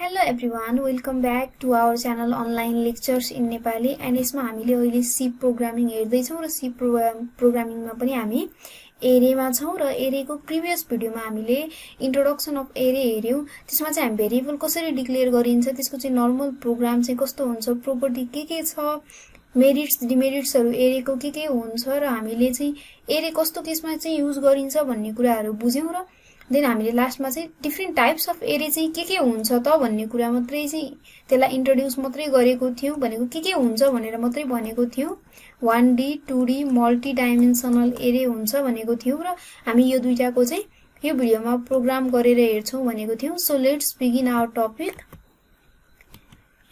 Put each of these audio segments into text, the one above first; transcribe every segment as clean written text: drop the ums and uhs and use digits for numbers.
Hello everyone, welcome back to our channel Online Lectures in Nepali and यसमा हामीले अहिले C programming हेर्दै छौं र C प्रोग्रामिङमा पनि हामी एरेमा छौं र एरेको प्रिभियस भिडियोमा हामीले इन्ट्रोडक्सन अफ एरे हेर्यौं। त्यसमा चाहिँ हामी भेरिएबल कसरी डिक्लेयर गरिन्छ, त्यसको चाहिँ नर्मल प्रोग्राम चाहिँ कस्तो हुन्छ, प्रोपर्टी के छ, मेरिट्स डिमेरिट्सहरु एरेको के हुन्छ र हामीले चाहिँ एरे कस्तो केसमा चाहिँ युज गरिन्छ भन्ने कुराहरु बुझ्यौं र देन हामीले लास्टमा चाहिँ डिफरेंट टाइप्स अफ एरे चाहिँ के हुन्छ त भन्ने कुरा मात्रै चाहिँ त्यसलाई इन्ट्रोड्युस मात्रै गरेको थियौं, भनेको के हुन्छ भनेर मात्रै भनेको थियौं। 1D 2D मल्टी डाइमेन्सनल एरे हुन्छ भनेको थियौं र हामी यो दुईटाको चाहिँ यो भिडियोमा प्रोग्राम गरेर हेर्छौं भनेको थियौं। So let's begin our topic.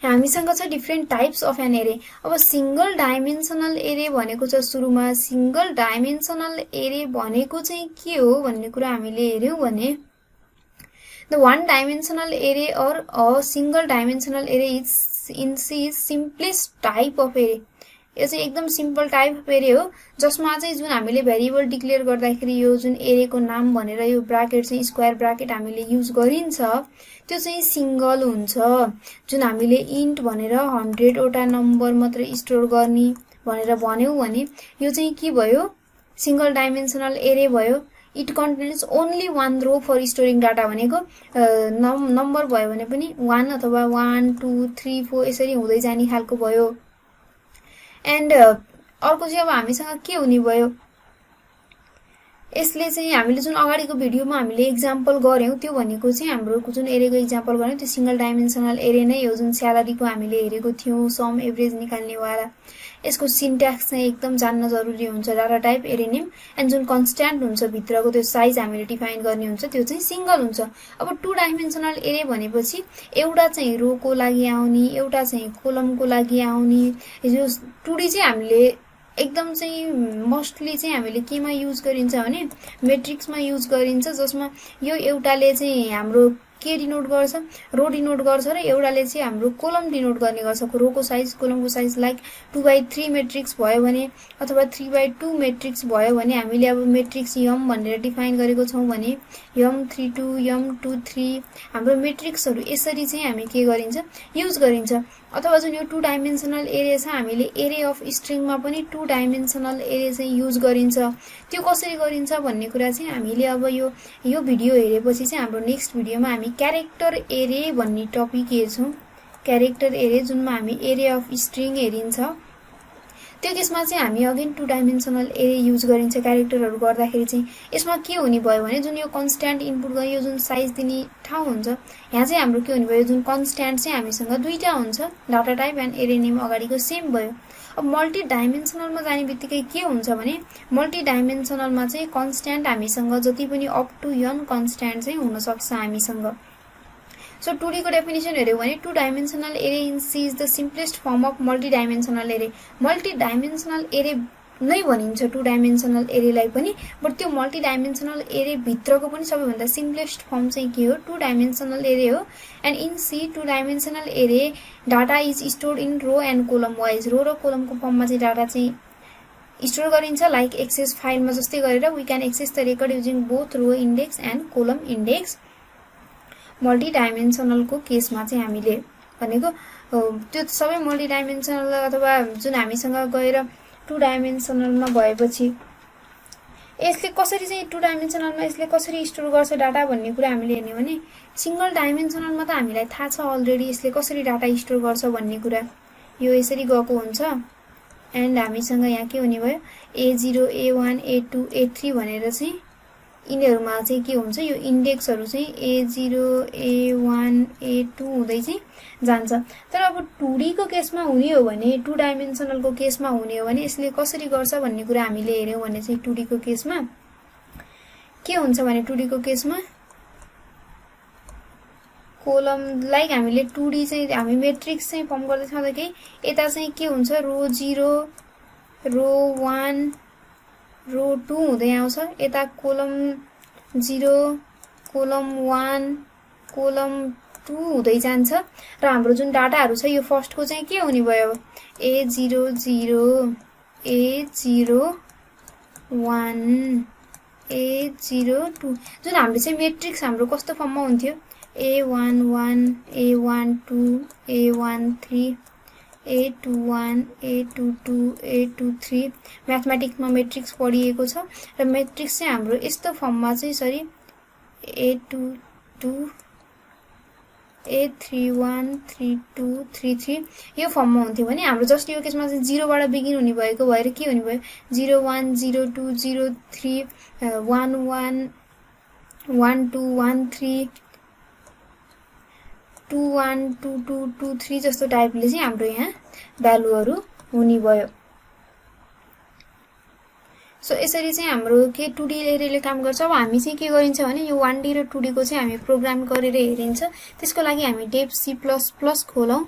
हामीसँग छ डिफरेंट टाइप्स अफ एन एरे। अब सिंगल डाइमेन्सनल एरे भनेको छ सुरुमा। सिंगल डाइमेन्सनल एरे भनेको चाहिँ के हो भन्ने कुरा हामीले हेर्यौं भने द वन डाइमेन्सनल एरे और अ सिंगल डाइमेन्सनल एरे इज सिम्पलेस्ट टाइप अफ एरे। यो चाहिँ एकदम सिम्पल टाइप अफ एरे हो जसमा चाहिँ जुन हामीले भेरिएबल डिक्लेयर गर्दाखेरि यो जुन एरेको नाम भनेर यो ब्राकेट चाहिँ स्क्वायर ब्राकेट हामीले युज गरिन्छ त्यो चाहिँ सिंगल हुन्छ। जुन हामीले इन्ट भनेर 100 वटा नम्बर मात्र स्टोर गर्ने भनेर भन्यौ भने यो चाहिँ के भयो, सिंगल डाइमेन्सनल एरे भयो। It contains only one row for storing data भनेको नम्बर भयो भने पनि 1 अथवा 1 2 3 4 यसरी हुँदै जाने खालको भयो। एन्ड अर्को चाहिँ अब हामीसँग के हुने भयो, यसले चाहिँ हामीले जुन अगाडिको भिडियोमा हामीले एक्जाम्पल गर्यौं त्यो भनेको चाहिँ हाम्रो जुन एरेको एक्जाम्पल गर्यौं त्यो सिंगल डाइमेन्सनल एरे नै हो। जुन स्यालेरीको हामीले हेरेको थियौं सम एभरेज निकाल्ने वाला। यसको सिन्ट्याक्स चाहिँ एकदम जान्न जरुरी हुन्छ। डाटा टाइप एरे नेम एन्ड जुन कन्स्ट्यान्ट हुन्छ भित्रको त्यो साइज हामीले डिफाइन गर्ने हुन्छ त्यो चाहिँ सिंगल हुन्छ। अब टु डाइमेन्सनल एरे भनेपछि एउटा चाहिँ रोको लागि आउने, एउटा चाहिँ कोलमको लागि आउने। यो 2D चाहिँ हामीले एकदम चाहिँ मोस्टली चाहिँ हामीले केमा युज गरिन्छ भने मेट्रिक्समा युज गरिन्छ, जसमा यो एउटाले चाहिँ हाम्रो के डिनोट गर्छ, रो डिनोट गर्छ र एउटाले चाहिँ हाम्रो कोलम डिनोट गर्ने गर्छ। रोको साइज कोलमको साइज लाइक 2/3 मेट्रिक्स भयो भने अथवा 3/2 मेट्रिक्स भयो भने हामीले अब मेट्रिक्स यम भनेर डिफाइन गरेको छौं भने m32 m23 हाम्रो मेट्रिक्सहरु यसरी चाहिँ हामी के गरिन्छ युज गरिन्छ। अथवा जुन यो 2 डाइमेन्सनल एरे छ हामीले एरे अफ स्ट्रिङमा पनि 2 डाइमेन्सनल एरे चाहिँ युज गरिन्छ। त्यो कसरी गरिन्छ भन्ने कुरा चाहिँ हामीले अब यो भिडियो हेरेपछि चाहिँ हाम्रो नेक्स्ट भिडियोमा हामी क्यारेक्टर एरे भन्ने टपिक हेर्छौं। क्यारेक्टर एरे जुनमा हामी एरे अफ स्ट्रिङ हेरिन्छ त्यो केसमा चाहिँ हामी अगेन 2 डाइमेन्सनल एरे युज गरिन्छ। क्यारेक्टरहरु गर्दाखेरि चाहिँ यसमा के हुने भयो भने जुन यो कन्स्ट्यान्ट इनपुट गयो जुन साइज दिने ठाउँ हुन्छ यहाँ चाहिँ हाम्रो के हुने भयो, जुन कन्स्ट्यान्ट चाहिँ हामीसँग दुईटा हुन्छ डाटा टाइप एन्ड एरे नेम अगाडिको सेम भयो। अब मल्टी डाइमेन्सनलमा जाने बित्तिकै के हुन्छ भने मल्टी डाइमेन्सनलमा चाहिँ कन्स्ट्यान्ट हामीसँग जति पनि अप टु n कन्स्ट्यान्ट चाहिँ हुन सक्छ हामीसँग। सो 2D को डेफिनेसन हेर्यौ भने 2 डाइमेन्सनल एरे in C is the simplest form of multi dimensional एरे। मल्टी डाइमेन्सनल एरे नै भनिन्छ 2 डाइमेन्सनल एरेलाई पनि, बट त्यो मल्टी डाइमेन्सनल एरे भित्रको पनि सबैभन्दा सिम्पलेस्ट फर्म चाहिँ के हो, 2 डाइमेन्सनल एरे हो। And in C 2 dimensional array data is stored in row and column wise. Row र कोलमको फर्ममा चाहिँ डाटा चाहिँ स्टोर गरिन्छ लाइक एक्सेस फाइलमा जस्तै गरेर we can access the record using both row index and column index. Multi dimensional को केसमा चाहिँ हामीले भनेको त्यो सबै मल्टी डाइमेन्सनल अथवा जुन हामीसँग गएर 2 डाइमेन्सनलमा भएपछि यसले कसरी चाहिँ 2 डाइमेन्सनलमा यसले कसरी स्टोर गर्छ डाटा भन्ने कुरा हामीले हेर्ने भने सिंगल डाइमेन्सनलमा त हामीलाई थाहा छ अलरेडी यसले कसरी डाटा स्टोर गर्छ भन्ने कुरा। यो यसरी गएको हुन्छ एन्ड हामीसँग यहाँ के हुने भयो A0 A1 A2 A3 भनेर चाहिँ यिनीहरुमा चाहिँ के हुन्छ यो इन्डेक्सहरु चाहिँ A0 A1 A2 हुँदै चाहिँ जान्छ। तर अब 2D को केसमा हुने हो भने 2 डाइमेन्सनल को केसमा हुने हो भने यसले कसरी गर्छ भन्ने कुरा हामीले हेर्यौ भने चाहिँ 2D को केसमा के हुन्छ भने 2D को केसमा कोलम लाइक हामीले 2D चाहिँ हामी मेट्रिक्स चाहिँ फर्म गर्दै छौं त के यता चाहिँ के हुन्छ रो 0 रो 1 रो 2 हुँदै आउँछ, यता कोलम 0 कोलम 1 कोलम 2 हुँदै जान्छ र हाम्रो जुन डाटाहरु छ यो फर्स्टको चाहिँ के हुने भयो A00 A01 A02 जुन हामीले चाहिँ मेट्रिक्स हाम्रो कस्तो फर्ममा हुन्थ्यो A11 A12 A13 A21 A22 A23 म्याथमेटिक्समा matrix पढिएको छ र मेट्रिक्स चाहिँ हाम्रो यस्तो फर्ममा चाहिँ सरी A22 A31 32 33 यो फर्ममा हुन्थ्यो भने हाम्रो जस्ट यो केसमा चाहिँ 0 बाट बिगिन हुने भएको भएर के हुने भयो 01 02 03 11 12 13 21 22 23 जस्तो टाइपले चाहिँ हाम्रो यहाँ भ्यालुहरु हुने भयो सो यसरी चाहिँ हाम्रो के 2D एरेले काम गर्छ अब हामी चाहिँ के गरिन्छ भने यो 1D र 2D को चाहिँ हामी प्रोग्राम गरेर हेरिन्छ त्यसको लागि हामी डेभ C++ खोलौं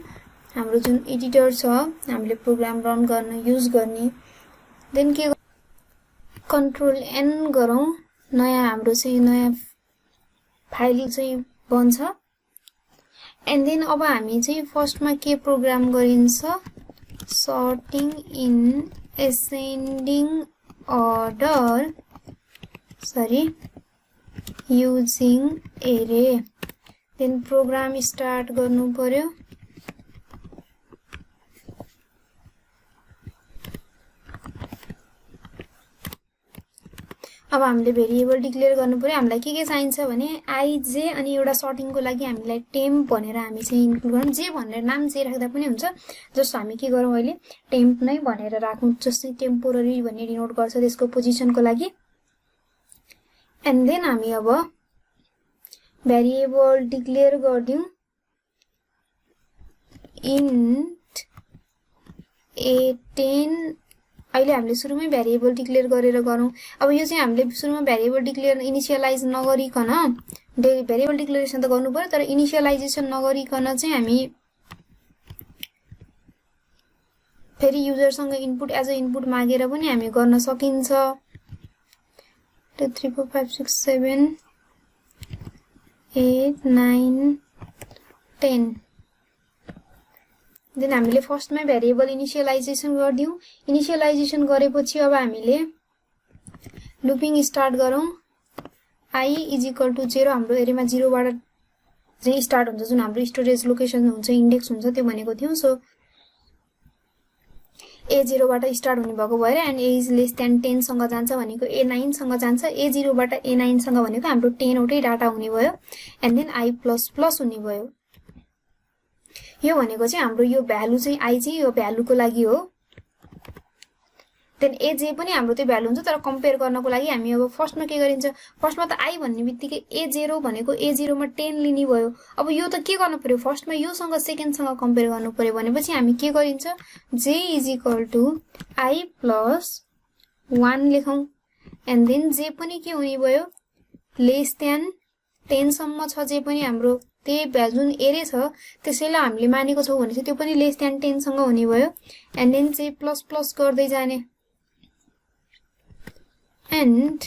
हाम्रो जुन एडिटर छ हामीले प्रोग्राम रन गर्न युज गर्ने देन के कन्ट्रोल N गरौँ नयाँ हाम्रो चाहिँ नयाँ फाइल चाहिँ बन्छ एन्ड देन अब हामी चाहिँ फर्स्टमा के प्रोग्राम गरिन्छ sorting in ascending order using array then program start गर्नु पर्यो अब हामीले भेरिएबल डिक्लेयर गर्नु पर्यो हामीलाई के चाहिन्छ भने I J अनि एउटा सर्टिङ को लागि हामीलाई टेम्प भनेर हामी चाहिँ इन्क्लुड गरौँ जे भनेर नाम जे राख्दा पनि हुन्छ जस्तो हामी के गरौँ अहिले टेम्प नै भनेर राखौं जस्तै टेम्पोररी भन्ने डिनोट गर्छ त्यसको पोजिसनको लागि एन्ड देन हामी अब भेरिएबल डिक्लेयर गर्दियौ इन्ट a10 अहिले हामीले सुरुमै भेरिएबल डिक्लेयर गरेर गरौँ अब यो चाहिँ हामीले सुरुमा भेरिएबल डिक्लेयर इनिशियलाइज नगरिकन भेरिएबल डिक्लेरेसन त गर्नु पर्यो तर इनिशियलाइजेसन नगरिकन चाहिँ हामी फेरि युजर सँग इनपुट एज अ इनपुट मागेर पनि हामी गर्न सकिन्छ 2 3 4 5 6 7 8 9 10 देन हामीले फर्स्टमै भेरिएबल इनिशियलाइजेसन गर्दियौ इनिशियलाइजेसन गरेपछि अब हामीले लुपिङ स्टार्ट गरौँ I = 0 हाम्रो एरेमा 0 बाट चाहिँ स्टार्ट हुन्छ जुन हाम्रो स्टोरेज लोकेसन हुन्छ इन्डेक्स हुन्छ त्यो भनेको थियौ सो A0 बाट स्टार्ट हुने भएको भएर and A is less than 10 सँग जान्छ भनेको A9 सँग जान्छ A0 बाट A9 सँग भनेको हाम्रो 10 वटै डाटा हुने भयो एन्ड देन I++ हुने भयो यो भनेको चाहिँ हाम्रो यो भ्यालु चाहिँ I चाहिँ यो भ्यालुको लागि हो देन AJ पनि हाम्रो त्यो भ्यालु हुन्छ तर कम्पेयर गर्नको लागि हामी अब फर्स्टमा के गरिन्छ फर्स्टमा त I भन्ने बित्तिकै A0 भनेको A0 मा 10 लिने भयो अब यो त के गर्नु पर्यो फर्स्टमा यो सँग सेकेन्ड सँग कम्पेयर गर्नु पर्यो भनेपछि हामी के गरिन्छ J = I + 1 लेखौं and then J पनि के हुने भयो लेस देन 10 सम्म छ जे पनि हाम्रो त्यही भ्यालु जुन एरे छ त्यसैले हामीले मानेको छौ भने चाहिँ त्यो पनि लेस देन 10 सँग हुने भयो एन्ड देन चाहिँ प्लस प्लस गर्दै जाने एन्ड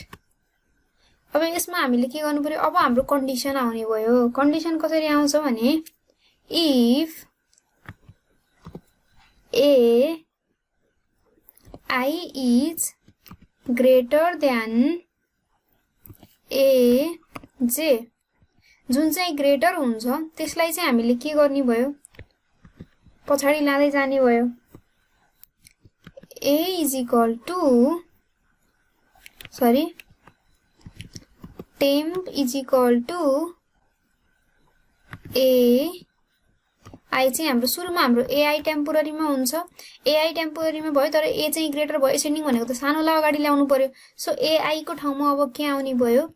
अब यसमा हामीले के गर्नु पर्यो अब हाम्रो कन्डिसन आउने भयो कन्डिसन कसरी आउँछ भने if I is greater than AJ जुन चाहिँ ग्रेटर हुन्छ त्यसलाई चाहिँ हामीले के गर्ने भयो पछाडी लाँदै जाने भयो A temp = A I चाहिँ हाम्रो सुरुमा हाम्रो AI टेम्पोररीमा हुन्छ AI टेम्पोररीमा भयो तर A चाहिँ ग्रेटर भयो एसेन्डिङ भनेको त सानोलाई अगाडि ल्याउनु पर्यो सो AI को ठाउँमा अब के आउने भयो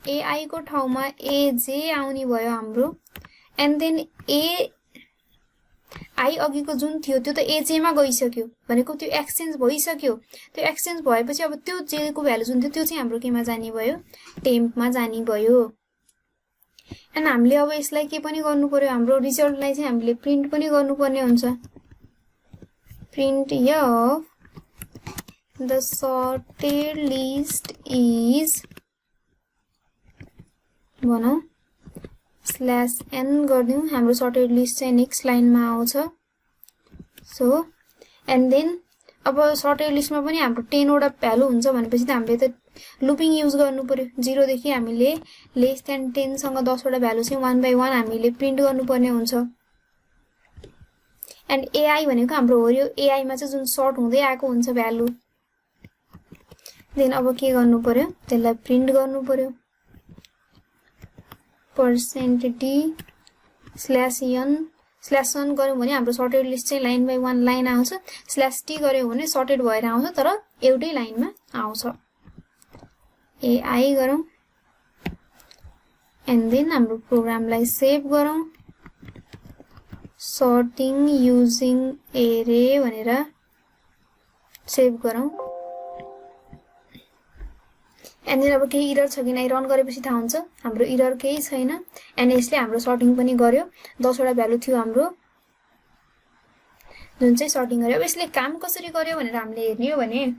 AI को ठाउँमा AJ आउने भयो हाम्रो एन्ड देन I अघिको जुन थियो त्यो त AJ मा गइसक्यो भनेको त्यो एक्सचेन्ज भइसक्यो त्यो एक्सचेन्ज भएपछि अब त्यो J को भ्यालु जुन थियो त्यो चाहिँ हाम्रो केमा जाने भयो टेम्पमा जाने भयो एन्ड हामीले अब यसलाई के पनि गर्नु पर्यो हाम्रो रिजल्टलाई चाहिँ हामीले प्रिन्ट पनि गर्नुपर्ने हुन्छ print of the sorted list is भनौं /n गर्दियौ हाम्रो सर्टेड लिस्ट चाहिँ नेक्स्ट लाइनमा आउँछ सो एन्ड देन अब सर्टेड लिस्टमा पनि हाम्रो 10 वटा भ्यालु हुन्छ भनेपछि त हामीले त लुपिङ युज गर्नु पर्यो। 0 देखि हामीले लेस देन 10 सँग 10 वटा भ्यालु चाहिँ 1 बाइ 1 हामीले प्रिन्ट गर्नुपर्ने हुन्छ। एन्ड एआई भनेको हाम्रो हो, यो एआई मा चाहिँ जुन सर्ट हुँदै आएको हुन्छ भ्यालु। देन अब के गर्नु पर्यो, त्यसलाई प्रिन्ट गर्नु पर्यो। %d/n/n गर्यौं भने हाम्रो सर्टेड लिस्ट चाहिँ लाइन बाइ 1 लाइन आउँछ। /t गर्यौं भने सर्टेड भएर आउँछ तर एउटै लाइनमा आउँछ। एआई गरौँ एन्ड देन हाम्रो प्रोग्रामलाई सेभ गरौँ। सर्टिङ युजिङ एरे भनेर सेभ गरौँ। एन्ड देन अब केही इरर छ कि नै रन गरेपछि थाहा हुन्छ हाम्रो इरर केही छैन। एन्ड यसले हाम्रो सर्टिङ पनि गर्यो। 10 वटा भ्यालु थियो हाम्रो जुन चाहिँ सर्टिङ गर्यो। अब यसले काम कसरी गर्यो भनेर हामीले हेर्ने हो भने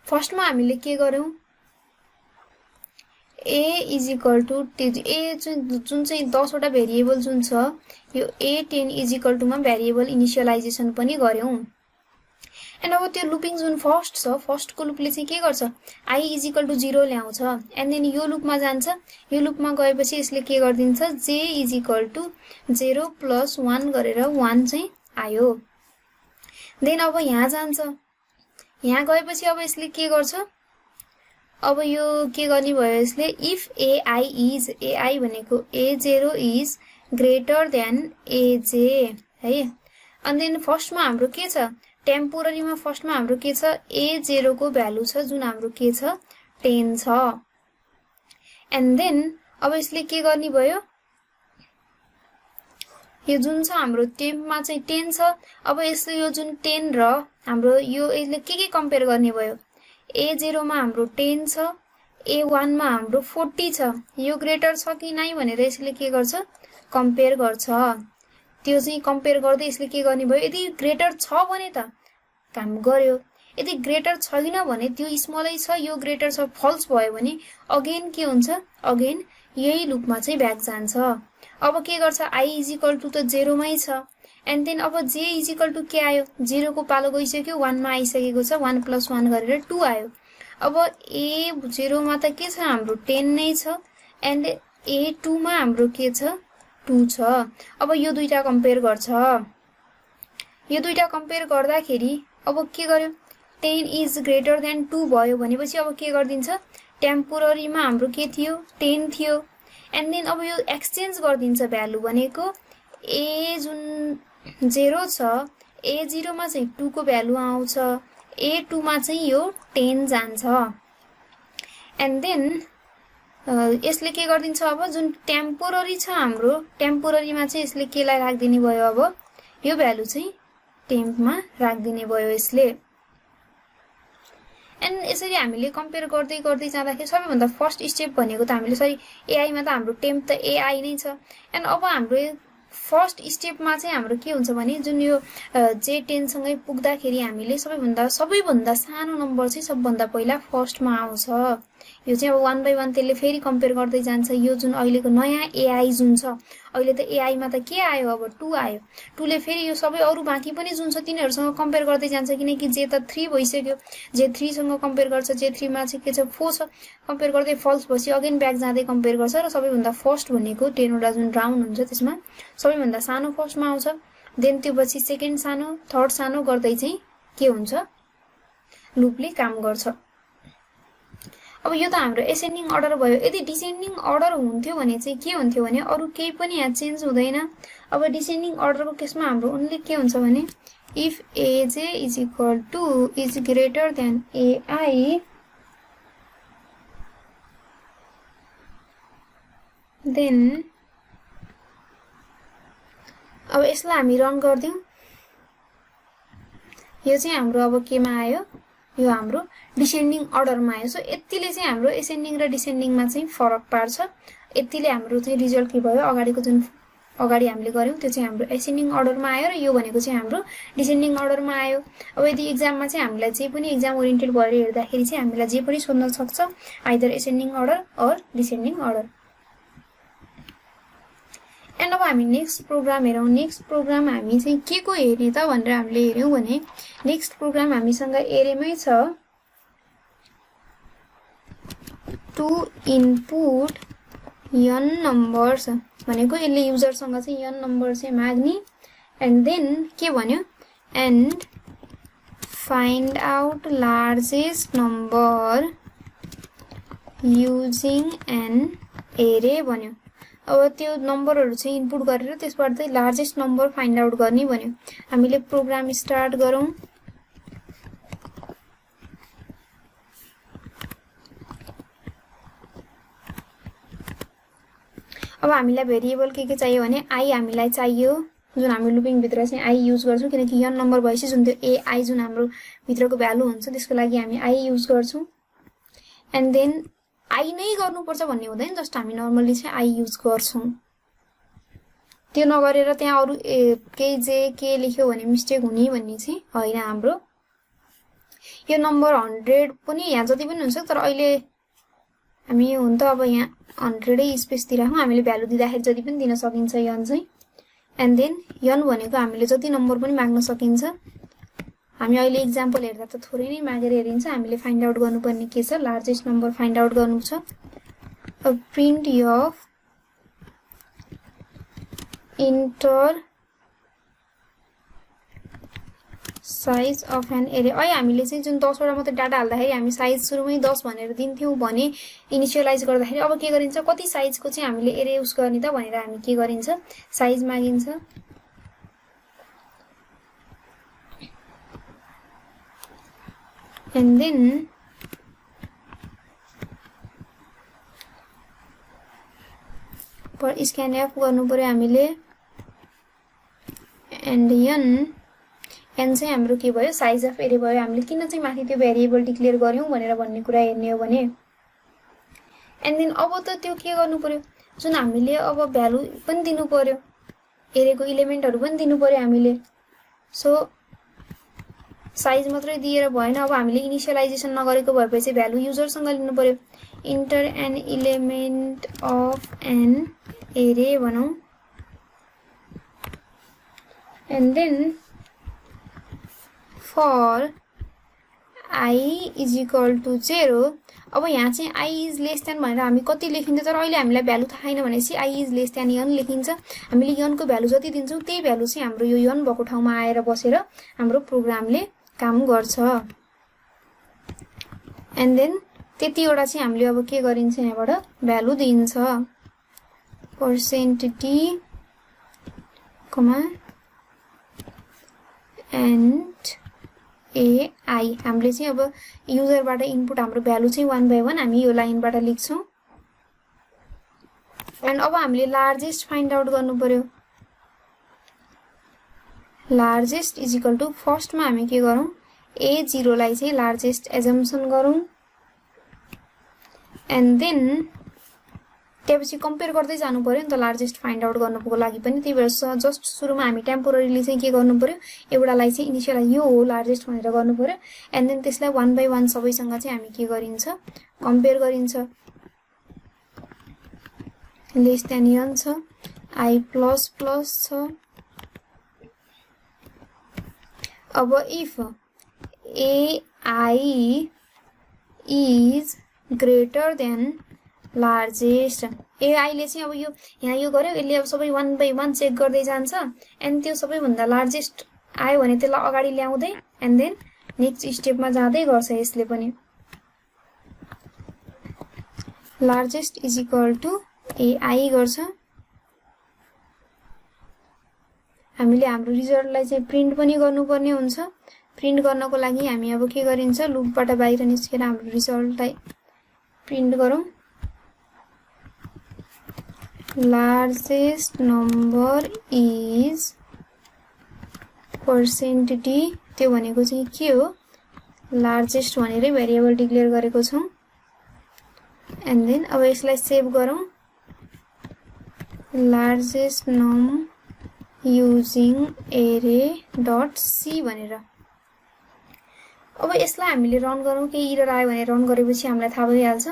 फर्स्टमा हामीले के गर्यौं, a = a जुन चाहिँ 10 वटा भेरिएबल जुन छ यो a10 मा भेरिएबल इनिशियलाइजेसन पनि गर्यौं। एन्ड अब त्यो लुपिङ जुन फर्स्ट छ, फर्स्टको लुपले चाहिँ के गर्छ, i = 0 ल्याउँछ। एन्ड देन यो लुपमा जान्छ। यो लुपमा गएपछि यसले के गर्दिन्छ, j = 0 + 1 गरेर 1 चाहिँ आयो। देन अब यहाँ जान्छ। यहाँ गएपछि अब यसले के गर्छ, अब यो के गर्ने भयो यसले, इफ ai भनेको a0 is greater then aj है। अनि देन फर्स्टमा हाम्रो के छ, टेम्पोररीमा फर्स्टमा हाम्रो के छ, a0 को भ्यालु छ जुन हाम्रो के छ 10 छ। एन्ड देन अब यसले के गर्ने भयो, यो जुन छ हाम्रो टेम्पमा चाहिँ 10 छ। अब यसले यो जुन 10 र हाम्रो यो यसले के कम्पेयर गर्ने भयो, a0 मा हाम्रो 10 छ, a1 मा हाम्रो 40 छ। यो ग्रेटर छ कि नै भनेर यसले के गर्छ, कम्पेयर गर्छ। त्यो चाहिँ कम्पेयर गर्दै यसले के गर्ने भयो, यदि ग्रेटर छ भने त काम गर्यो, यदि ग्रेटर छैन भने त्यो स्मलै छ, यो ग्रेटर छ फल्स भयो भने अगेन के हुन्छ, अगेन यही लुपमा चाहिँ ब्याक जान्छ। अब के गर्छ, i = त 0 मै छ। एन्ड देन अब j = के आयो, 0 को पालो गइसक्यो, 1 मा आइसकेको छ, 1 + 1 गरेर 2 आयो। अब a0 मा त के छ हाम्रो 10 नै छ। एन्ड a2 मा हाम्रो के छ 2 छ। अब यो दुईटा कम्पेयर गर्छ। यो दुईटा कम्पेयर गर्दाखेरि अब के गर्यो, 10 इज ग्रेटर देन 2 भयो भनेपछि अब के गर्दिन्छ, टेम्पोररीमा हाम्रो के थियो 10 थियो। एन्ड देन अब यो एक्सचेन्ज गर्दिन्छ भ्यालु भनेको a जुन 0 छ, a0 मा चाहिँ 2 को भ्यालु आउँछ, a2 मा चाहिँ यो 10 जान्छ। एन्ड देन यसले के गर्दिन्छ, अब जुन टेम्पोररी छ हाम्रो टेम्पोररीमा चाहिँ यसले केलाई राख्दिने भयो, अब यो भ्यालु चाहिँ टेम्पमा राख्दिने भयो यसले। एन्ड यसरी हामीले कम्पेयर गर्दै गर्दै जाँदाखेरि सबैभन्दा फर्स्ट स्टेप भनेको त हामीले सरी एआई मा त हाम्रो टेम्प त एआई नै छ। एन्ड अब हाम्रो फर्स्ट स्टेपमा चाहिँ हाम्रो के हुन्छ भने जुन यो j10 सँगै पुग्दाखेरि हामीले सबैभन्दा सानो नम्बर चाहिँ सबभन्दा पहिला फर्स्टमा आउँछ। यो चाहिँ अब 1 बाइ 1 त्यसले फेरि कम्पेयर गर्दै जान्छ। यो जुन अहिलेको नयाँ एआई जुन छ, अहिले त एआई मा त के आयो, अब 2 आयो। 2 ले फेरि यो सबै अरु बाँकी पनि जुन छ तिनीहरुसँग कम्पेयर गर्दै जान्छ, किनकि j त 3 भइसक्यो, j3 सँग कम्पेयर गर्छ, j3 मा चाहिँ के छ 4 छ, कम्पेयर गर्दै फल्स भएपछि अगेन ब्याक जाँदै कम्पेयर गर्छ र सबैभन्दा फर्स्ट भनेको 10 वटा जुन राउन्ड हुन्छ त्यसमा सबैभन्दा सानो फर्स्टमा आउँछ। देन त्यो पछि सेकेन्ड सानो, थर्ड सानो गर्दै चाहिँ के हुन्छ, लुपले काम गर्छ। अब यो त हाम्रो एसेन्डिङ अर्डर भयो। यदि डिसेन्डिङ अर्डर हुन्थ्यो भने चाहिँ के हुन्थ्यो भने अरु केही पनि यहाँ चेन्ज हुँदैन। अब डिसेन्डिङ अर्डरको केसमा हाम्रो ओन्ली के हुन्छ भने if aj is greater than ai then अब यसलाई हामी रन गर्दियौ। यो चाहिँ हाम्रो अब केमा आयो, यो हाम्रो डिसेन्डिङ अर्डरमा आयो। सो यतिले चाहिँ हाम्रो एसेन्डिङ र डिसेन्डिङमा चाहिँ फरक पार्छ। यतिले हाम्रो चाहिँ रिजल्ट के भयो, अगाडिको जुन अगाडि हामीले गर्यौं त्यो चाहिँ हाम्रो एसेन्डिङ अर्डरमा आयो र यो भनेको चाहिँ हाम्रो डिसेन्डिङ अर्डरमा आयो। अब यदि एक्जाममा चाहिँ हामीलाई जे पनि एक्जाम ओरिएन्टेड भएर हेर्दाखेरि चाहिँ हामीलाई जे पनि सोध्न सक्छ, either ascending order or descending order. And अब हामी नेक्स्ट प्रोग्राम हेरौँ। नेक्स्ट प्रोग्राम हामी चाहिँ के को हेर्ने त भनेर हामीले हेर्यौं भने नेक्स्ट प्रोग्राम हामीसँग एरेमै छ टु इनपुट n नम्बर्स भनेको यसले युजरसँग चाहिँ n नम्बर चाहिँ माग्ने एन्ड देन के भन्यो and find out largest number using an array भन्यो। अब त्यो नम्बरहरु चाहिँ इनपुट गरेर त्यसबाट चाहिँ लार्जेस्ट नम्बर फाइन्ड आउट गर्ने भन्यो। हामीले प्रोग्राम स्टार्ट गरौँ। अब हामीलाई भेरिएबल के चाहियो भने आई हामीलाई चाहियो, जुन हामी लुपिङ भित्र चाहिँ आई युज गर्छौं किनकि n नम्बर भएपछि जुन त्यो ए आई जुन हाम्रो भित्रको भ्यालु हुन्छ त्यसको लागि हामी आई युज गर्छौं। एन्ड देन आई नै गर्नुपर्छ भन्ने हुँदैन, जस्ट हामी नर्मली चाहिँ आई युज गर्छौं। त्यो नगरेर त्यहाँ अरु के जे के लेख्यो भने मिस्टेक हुने भन्ने चाहिँ हैन हाम्रो। यो नम्बर 100 पनि यहाँ जति पनि हुन्छ, तर अहिले हामी हुन त अब यहाँ 100 स्पेस दिइराखौं। हामीले भ्यालु दिँदाखेरि जति पनि दिन सकिन्छ n चाहिँ। एन्ड देन n भनेको हामीले जति नम्बर पनि माग्न सकिन्छ। हामी अहिले एक्जाम्पल हेर्दा त थोरै नै मागेर हेरिन्छ। हामीले फाइन्ड आउट गर्नुपर्ने के छ, लार्जेस्ट नम्बर फाइन्ड आउट गर्नु छ। अब print of enter size of an array. अहिले हामीले चाहिँ जुन 10 वटा मात्र डाटा हाल्दाखेरि हामी साइज सुरुमै 10 भनेर दिन्थ्यौं भने इनिशियलाइज गर्दाखेरि अब के गरिन्छ, कति साइजको चाहिँ हामीले एरे युज गर्ने त भनेर हामी के गरिन्छ, साइज मागिन्छ। एन्ड देन पर स्क्यानएफ गर्नु पर्यो हामीले। एन्ड n चाहिँ हाम्रो के भयो, साइज अफ एरे भयो। हामीले किन चाहिँ माथि त्यो भेरिएबल डिक्लेयर गर्यौं भनेर भन्ने कुरा हेर्ने हो भने। एन्ड देन अब त त्यो के गर्नु पर्यो, जुन हामीले अब भ्यालु पनि दिनु पर्यो, एरेको एलिमेन्टहरु पनि दिनु पर्यो हामीले। सो साइज मात्रै दिएर भएन, अब हामीले इनिशियलाइजेसन नगरेको भएपछि भ्यालु युजरसँग लिनु पर्यो। Enter an element of an array भनौं। And then for i is equal to 0। अब यहाँ चाहिँ i is less than भनेर हामी कति लेखिन्छ, तर अहिले हामीलाई भ्यालु थाहा छैन भनेपछि i is less than n लेखिन्छ। हामीले n को भ्यालु जति दिन्छौं त्यही भ्यालु चाहिँ हाम्रो यो n भएको ठाउँमा आएर बसेर हाम्रो प्रोग्रामले काम गर्छ। एन्ड देन त्यतिवटा चाहिँ हामीले अब के गरिन्छ, यहाँबाट भ्यालु दिन्छ %d कमा एन्ड ai। हामीले चाहिँ अब युजरबाट इनपुट हाम्रो भ्यालु चाहिँ 1 by 1 हामी यो लाइनबाट लेख्छौं। एन्ड अब हामीले लार्जेस्ट फाइन्ड आउट गर्नु पर्यो। लार्जेस्ट इज इक्वल टु फर्स्टमा हामी के गरौँ, a0 लाई चाहिँ लार्जेस्ट एजम्पसन गरौँ। एन्ड देन त्यसपछि कम्पेयर गर्दै जानु पर्यो नि त लार्जेस्ट फाइन्ड आउट गर्नुको लागि पनि। त्यही भएर जस्ट सुरुमा हामी टेम्पोररीली चाहिँ के गर्नु पर्यो, एउटालाई चाहिँ इनिशियलाइज यो हो लार्जेस्ट भनेर गर्नु पर्यो। एन्ड देन त्यसलाई 1 by 1 सबैसँग चाहिँ हामी के गरिन्छ, कम्पेयर गरिन्छ। लेस देन n छ, i प्लस प्लस छ। अब if ai is greater than largest, ai ले चाहिँ अब यो यहाँ यो गर्यो, यसले अब सबै 1 by 1 चेक गर्दै जान्छ। एन्ड त्यो सबैभन्दा लार्जेस्ट आयो भने त्यसलाई अगाडि ल्याउँदै एन्ड देन नेक्स्ट स्टेपमा जाँदै गर्छ यसले पनि। Largest is equal to ai गर्छ। हामीले हाम्रो रिजल्टलाई चाहिँ प्रिन्ट पनि गर्नुपर्ने हुन्छ। प्रिन्ट गर्नको लागि हामी अब के गरिन्छ, लुपबाट बाहिर निस्केर हाम्रो रिजल्टलाई प्रिन्ट गरौँ। Largest number is %d। त्यो भनेको चाहिँ के हो, लार्जेस्ट भनेरै भेरिएबल डिक्लेयर गरेको छौं। एन्ड देन अब यसलाई सेभ गरौँ, लार्जेस्ट नम युजिङ एरे डट सी भनेर। अब यसलाई हामीले रन गरौँ, केही एरर आयो भने रन गरेपछि हामीलाई थाहा भइहाल्छ।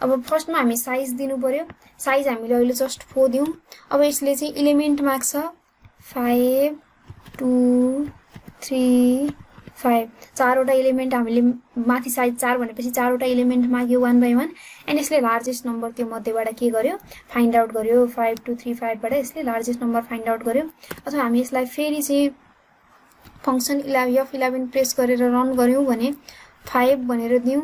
अब फर्स्टमा हामी साइज दिनु पर्यो साइज हामीले अहिले जस्ट 4 दिउँ अब यसले चाहिँ एलिमेन्ट माग्छ 5 2 3 5 चारवटा एलिमेन्ट हामीले माथि साइज 4 भनेपछि चारवटा एलिमेन्ट माग्यो 1 by 1 एन्ड यसले लार्जेस्ट नम्बर त्यो मध्येबाट के गर्यो फाइन्ड आउट गर्यो 5 2 3 5 बाट यसले लार्जेस्ट नम्बर फाइन्ड आउट गर्यो अथवा हामी यसलाई फेरि चाहिँ फंक्सन F11 प्रेस गरेर रन गर्यौं भने 5 भनेर दिउँ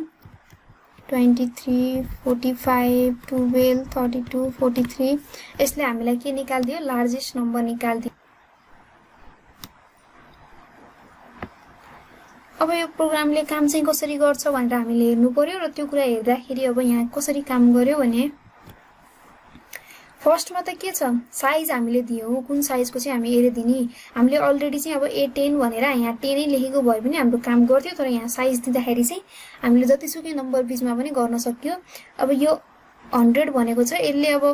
23 45 12 32 43 यसले हामीलाई के निकाल्दियो लार्जेस्ट नम्बर निकाल्दियो अब यो प्रोग्रामले काम चाहिँ कसरी गर्छ भनेर हामीले हेर्नु पर्यो र त्यो कुरा हेर्दाखेरि अब यहाँ कसरी काम गर्यो भने फर्स्टमा त के छ साइज हामीले दियौ कुन साइजको चाहिँ हामी एरे दिने हामीले अलरेडी चाहिँ अब A10 भनेर यहाँ 10 नै लेखेको भए पनि हाम्रो काम गर्थ्यो तर यहाँ साइज दिँदाखेरि चाहिँ हामीले जतिसुकै नम्बर बीचमा पनि गर्न सक्यो अब यो 100 भनेको छ यसले अब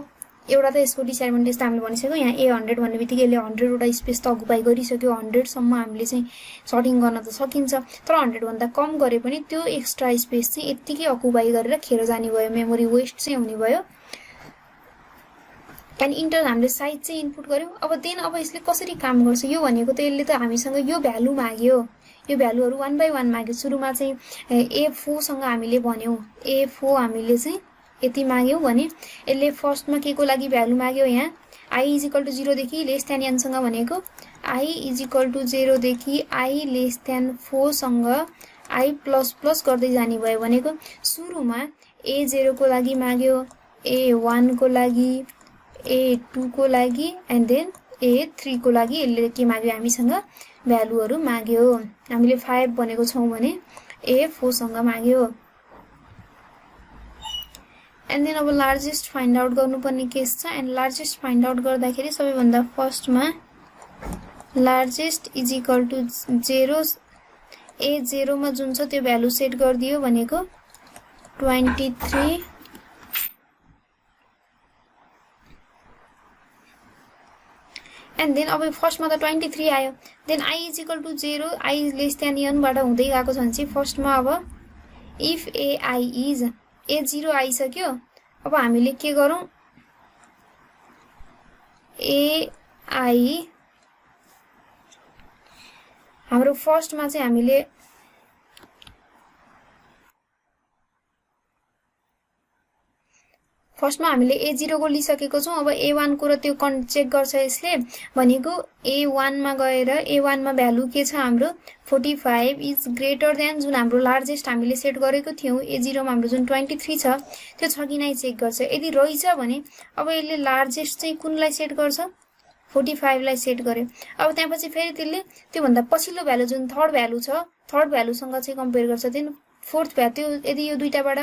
एउटा त यसको डिसएडभान्टेज त हामीले भनिसक्यो यहाँ A100 भन्ने बित्तिकै यसले 100 वटा स्पेस त अकुपाई गरिसक्यो 100 सम्म हामीले चाहिँ सर्टिङ गर्न त सकिन्छ तर 100 भन्दा कम गरे पनि त्यो एक्स्ट्रा स्पेस चाहिँ यतिकै अकुपाई गरेर खेर जाने भयो मेमोरी वेस्ट चाहिँ हुने भयो एन्ड इन्टर हामीले साइज चाहिँ इनपुट गर्यौं अब देन अब यसले कसरी काम गर्छ यो भनेको त यसले त हामीसँग यो भ्यालु माग्यो यो भ्यालुहरु 1 by 1 माग्यो सुरुमा चाहिँ A4 सँग हामीले भन्यौ A4 हामीले चाहिँ यति माग्यौ भने यसले फर्स्टमा के को लागि भ्यालु माग्यो यहाँ I = 0 देखि लेस देन n सँग भनेको I = 0 देखि I लेस देन 4 सँग I प्लस गर्दै जाने भयो भनेको सुरुमा A0 को लागि माग्यो A1 को लागि A2 को लागि एन्ड देन A3 को लागि यसले के माग्यो हामीसँग भ्यालुहरु माग्यो हामीले 5 भनेको छौं भने A4 सँग माग्यो एन्ड देन अब लार्जेस्ट फाइन्ड आउट गर्नुपर्ने केस छ एन्ड लार्जेस्ट फाइन्ड आउट गर्दाखेरि सबैभन्दा फर्स्टमा लार्जेस्ट = 0 A0 मा जुन छ त्यो भ्यालु सेट गर्दियो भनेको 23 एन्ड देन अब फर्स्टमा त 23 आयो then I = 0 I less than n बाट हुँदै गएको छ भने चाहिँ फर्स्टमा अब if ai is A0 आइसक्यो अब हामीले के गरौं ai हाम्रो फर्स्टमा चाहिँ हामीले A0 को लिसकेको छौं अब A1 को र त्यो चेक गर्छ यसले भनेको A1 मा गएर A1 मा भ्यालु के छ हाम्रो 45 इज ग्रेटर देन जुन हाम्रो लार्जेस्ट हामीले सेट गरेको थियौ A0 मा हाम्रो जुन 23 छ त्यो छ कि नै चेक गर्छ यदि रहेछ भने अब यसले लार्जेस्ट चाहिँ कुनलाई सेट गर्छ 45 लाई सेट गर्यो अब त्यसपछि फेरि त्यसले त्यो भन्दा पछिल्लो भ्यालु जुन थर्ड भ्यालु छ थर्ड भ्यालु सँग चाहिँ कम्पेयर गर्छ देन फोर्थ भ्यालु त्यो यदि यो दुईटाबाट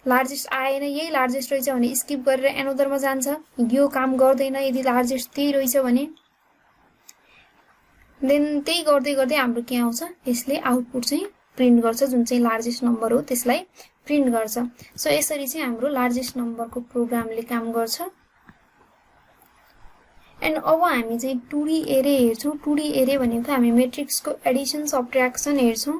लार्जेस्ट आएन यही लार्जेस्ट रहेछ भने स्किप गरेर एनोदर मा जान्छ यो काम गर्दैन यदि लार्जेस्ट त्यही रहेछ भने देन त्यही गर्दै गर्दै हाम्रो के आउँछ यसले आउटपुट चाहिँ प्रिन्ट गर्छ जुन चाहिँ लार्जेस्ट नम्बर हो त्यसलाई प्रिन्ट गर्छ सो यसरी चाहिँ हाम्रो लार्जेस्ट नम्बरको प्रोग्रामले काम गर्छ एन्ड अब हामी चाहिँ 2D एरे हेर्छौं 2D एरे भनेको हामी मैट्रिक्सको एडिसन सबट्र्याक्सन हेर्छौं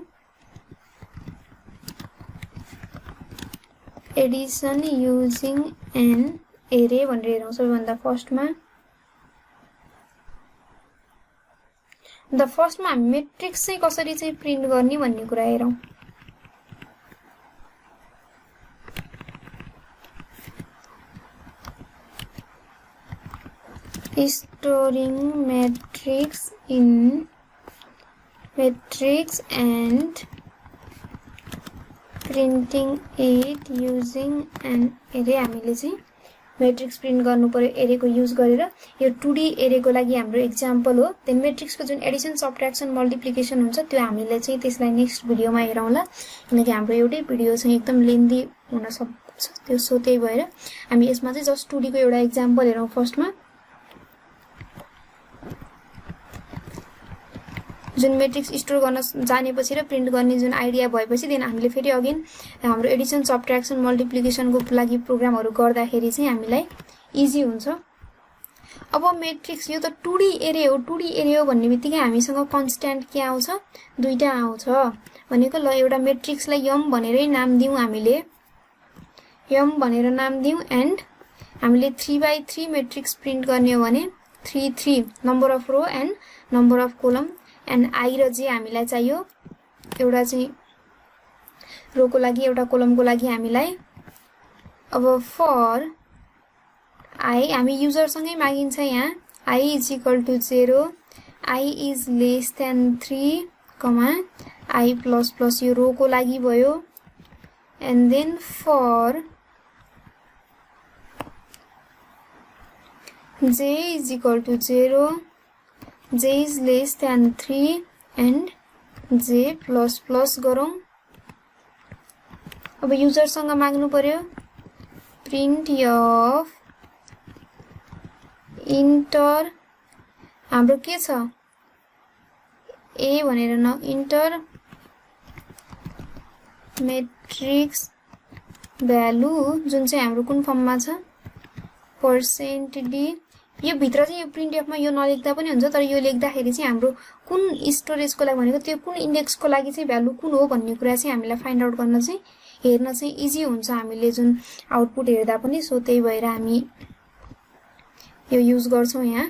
एडिसन युजिङ एन एरे भनेर हेरौं सबैभन्दा फर्स्टमा हामी मैट्रिक्स चाहिँ कसरी चाहिँ प्रिन्ट गर्ने भन्ने कुरा हेरौं storing matrix in matrix and printing it using an array हामीले चाहिँ मैट्रिक्स प्रिन्ट गर्नु पर्यो एरे को युज गरेर यो 2D एरे को लागि हाम्रो एक्जाम्पल हो देन मैट्रिक्स को जुन एडिसन सबट्र्याक्सन मल्टिप्लिकेसन हुन्छ त्यो हामीले चाहिँ त्यसलाई नेक्स्ट भिडियोमा हेरौँला किनकि हाम्रो एउटै भिडियो चाहिँ एकदम लेन्दी हुन सक्छ त्यो सो त्यही भएर हामी यसमा चाहिँ जस्ट 2D को एउटा एक्जाम्पल हेरौँ फर्स्टमा जुन मैट्रिक्स स्टोर गर्न जानेपछि र प्रिन्ट गर्ने जुन आइडिया भएपछि देन हामीले फेरि अगेन हाम्रो एडिसन सबट्र्याक्सन मल्टिप्लिकेसन को लागि प्रोग्रामहरु गर्दाखेरि चाहिँ हामीलाई इजी हुन्छ अब मैट्रिक्स यो त 2D एरे हो भन्ने बित्तिकै हामीसँग कन्स्ट्यान्ट के आउँछ दुईटा आउँछ भनेको ल एउटा मैट्रिक्सलाई m भनेरै नाम दिउँ हामीले यम भनेर नाम दियौं एन्ड हामीले 3/3 मैट्रिक्स प्रिन्ट गर्ने हो भने 3 number of row and number of column and I र जे हामीलाई चाहियो एउटा चाहिँ रोको लागि एउटा कोलमको लागि हामीलाई अब फर आई हामी युजर सँगै मागिन्छ यहाँ I is equal to 0 I is less than 3 I plus plus यो रो को लागि भयो and then for j is equal to 0 j is less than 3 and j plus plus गरौँ अब युजर सँग माग्नु पर्यो प्रिन्ट अफ इन्टर हाम्रो के छ ए भनेर न इन्टर मैट्रिक्स भ्यालु जुन चाहिँ हाम्रो कुन फर्ममा छ %d यो भित्र चाहिँ यो प्रिन्टएफ मा यो नलेख्दा पनि हुन्छ तर यो लेख्दाखेरि चाहिँ हाम्रो कुन स्टोरेजको लागि भनेको त्यो कुन इन्डेक्सको लागि चाहिँ भ्यालु कुन हो भन्ने कुरा चाहिँ हामीलाई फाइन्ड आउट गर्न चाहिँ हेर्न चाहिँ इजी हुन्छ हामीले जुन आउटपुट हेर्दा पनि सो त्यही भएर हामी यो युज गर्छौं यहाँ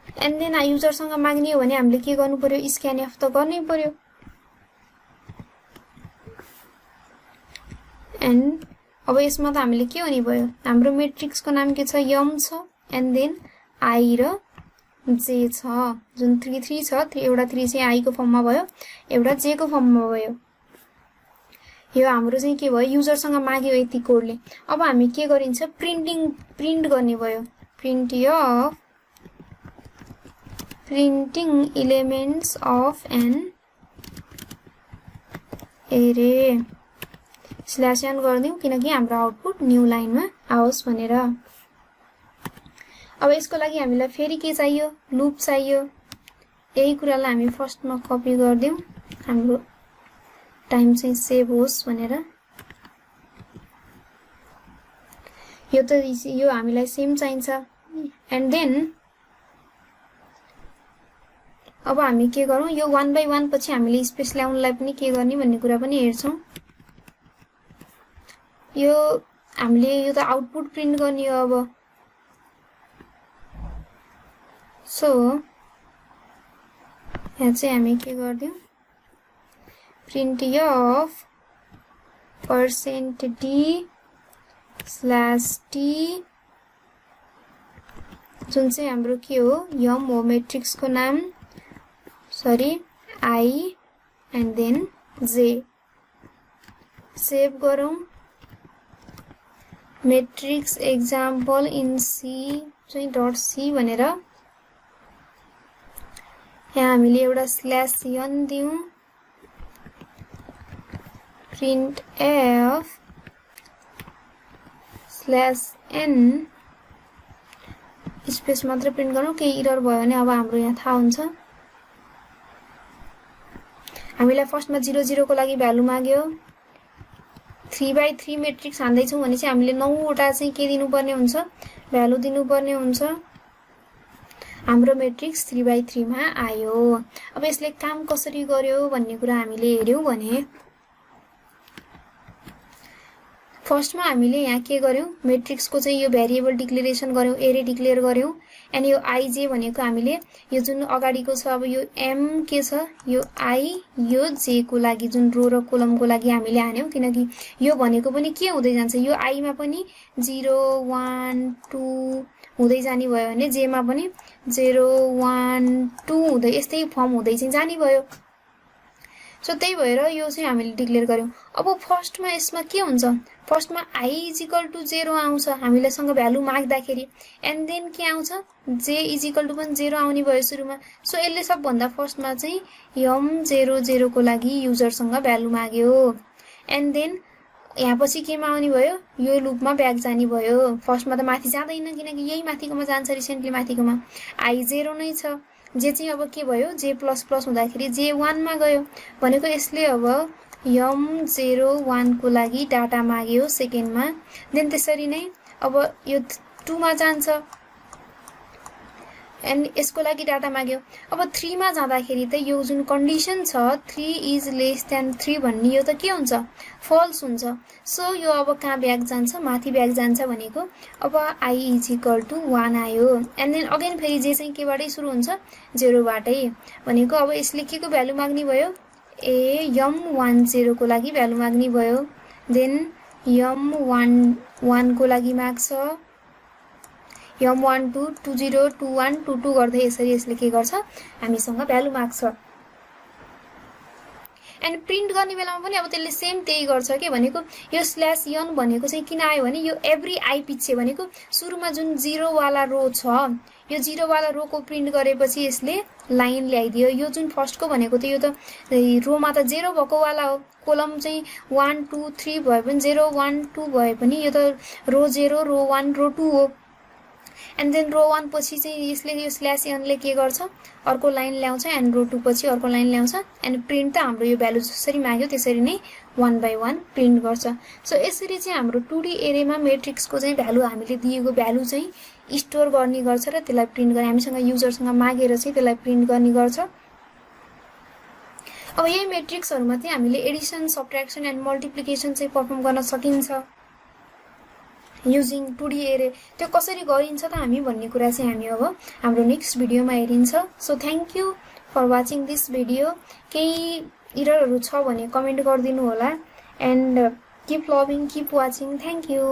एन्ड देन युजर सँग माग्ने हो भने हामीले के गर्नु पर्यो स्क्यानएफ त गर्नै पर्यो एन्ड अब यसमा त हामीले के हुने भयो हाम्रो मैट्रिक्स को नाम के छ यम छ एन्ड देन आई र जे छ जुन 3 छ एउटा 3 चाहिँ आई को फर्ममा भयो एउटा जे को फर्ममा भयो यो हाम्रो चाहिँ के भयो युजर सँग माग्यो यति कोडले अब हामी के गरिन्छ प्रिन्ट गर्ने भयो printing elements of an array slash n गर्दियौ किनकि हाम्रो आउटपुट न्यू लाइनमा आओस् भनेर अब यसको लागि हामीलाई फेरि के चाहियो लूप चाहियो यही कुरालाई हामी फर्स्टमा कपी गर्दियौ हाम्रो टाइम चाहिँ सेभ होस् भनेर यो हामीलाई सेम चाहिन्छ एन्ड देन अब हामी के गरौँ यो 1 by 1 पछि हामीले स्पेस ल्याउनलाई पनि के गर्ने भन्ने कुरा पनि हेर्छौं यो हामीले यो त आउटपुट प्रिन्ट गर्ने हो अब सो यहाँ चाहिँ हामी के गर्दियौ प्रिन्ट अफ %d/t जुन चाहिँ हाम्रो के हो यम हो मैट्रिक्स को नाम sorry I and then J save गरौँ मैट्रिक्स एक्जाम्पल इन सी चाहिँ .c भनेर यहाँ हामीले एउटा /n दियौं प्रिन्ट एफ /n स्पेस मात्र प्रिन्ट गरौँ केही एरर भयो भने अब हाम्रो यहाँ थाहा हुन्छ हामीलाई फर्स्टमा 0 0 को लागि भ्यालु माग्यो 3/3 मैट्रिक्स हान्दै छौं भने चाहिँ हामीले 9 वटा चाहिँ के दिनुपर्ने हुन्छ भ्यालु दिनुपर्ने हुन्छ हाम्रो मैट्रिक्स 3/3 मा आयो अब यसले काम कसरी गर्यो भन्ने कुरा हामीले हेर्यौं भने फर्स्टमा हामीले यहाँ के गर्यौं मैट्रिक्स को चाहिँ यो भेरिएबल डिक्लेरेसन गर्यौं एरे डिक्लेयर गर्यौं एन्ड यो आईजे भनेको हामीले यो जुन अगाडिको छ अब यो एम के छ यो आई यो जे को लागि जुन रो र कोलम को लागि हामीले हान्यौं किनकि यो भनेको पनि के हुँदै जान्छ यो आई मा पनि 0 1 2 हुँदै जानी भयो भने जे मा पनि 0 1 2 हुँदै यस्तै फर्म हुँदै चाहिँ जानी भयो सो त्यही भएर यो चाहिँ हामीले डिक्लेयर गर्यौं अब फर्स्टमा यसमा के हुन्छ फर्स्टमा i = 0 आउँछ हामीलाई सँग भ्यालु माग्दाखेरि एन्ड देन के आउँछ j = पनि 0 आउने भयो सुरुमा सो यसले सबभन्दा फर्स्टमा चाहिँ यम 0 0 को लागि युजर सँग भ्यालु माग्यो एन्ड देन यहाँ पछि केमा आउने भयो यो लुपमा ब्याक जानी भयो फर्स्टमा त माथि जाँदैन किनकि यही माथिकोमा जान्छ रिसेन्टली माथिकोमा i 0 नै छ जे चाहिँ अब के भयो j++ हुँदाखेरि j1 मा गयो भनेको यसले अब यम 0 1 को लागि डाटा माग्यो सेकेन्डमा देन त्यसरी नै अब यो 2 मा जान्छ एन्ड यसको लागि डाटा माग्यो। अब 3 मा जाँदाखेरि त यो जुन कन्डिसन छ 3 इज लेस देन 3 भन्ने यो त के हुन्छ फल्स हुन्छ। सो यो अब कहाँ ब्याक जान्छ माथि ब्याक जान्छ भनेको अब I इज इक्वल टु 1 आयो एन्ड देन अगेन फेरि जे चाहिँ केबाटै सुरु हुन्छ 0 बाटै भनेको अब यसले के को भ्यालु माग्ने भयो m10 को लागि भ्यालु माग्ने भयो देन m11 को लागि माग्छ m12 20 21 22 गर्दै यसरी यसले के गर्छ हामीसँग भ्यालु माग्छ। एन्ड प्रिन्ट गर्ने बेलामा पनि अब त्यसले सेम त्यही गर्छ के भनेको यो स्ल्यास n भनेको चाहिँ किन आयो भने यो एभ्री आई पछि भनेको सुरुमा जुन 0 वाला रो छ यो 0 वाला रो को प्रिन्ट गरेपछि यसले लाइन ल्याइदियो। यो जुन फर्स्ट को भनेको त यो त रोमा त 0 भएको वाला हो कोलम चाहिँ 1 2 3 भए पनि 0 1 2 भए पनि यो त रो 0 रो 1 रो 2 हो। एन्ड देन रो 1 पछि चाहिँ यसले यो स्ल्यास n ले के गर्छ अर्को लाइन ल्याउँछ एन्ड रो 2 पछि अर्को लाइन ल्याउँछ एन्ड प्रिन्ट त हाम्रो यो भ्यालु जसरी माग्यो त्यसरी नै 1 बाइ 1 प्रिन्ट गर्छ। सो यसरी चाहिँ हाम्रो 2D एरेमा मेट्रिक्सको चाहिँ भ्यालु हामीले दिएको भ्यालु चाहिँ स्टोर गर्ने गर्छ र त्यसलाई प्रिन्ट गर्ने हामीसँग युजरसँग मागेर चाहिँ त्यसलाई प्रिन्ट गर्ने गर्छ। अब यही मेट्रिक्सहरुमा चाहिँ हामीले एडिसन सबट्र्याक्सन एन्ड मल्टिप्लिकेसन चाहिँ परफर्म गर्न सकिन्छ युजिङ 2D एरे। त्यो कसरी गरिन्छ त हामी भन्ने कुरा चाहिँ हामी अब हाम्रो नेक्स्ट भिडियोमा हेरिन्छ। So thank you for watching this video. केही इररहरु छ भने कमेन्ट गरिदिनु होला and keep loving keep watching. Thank you.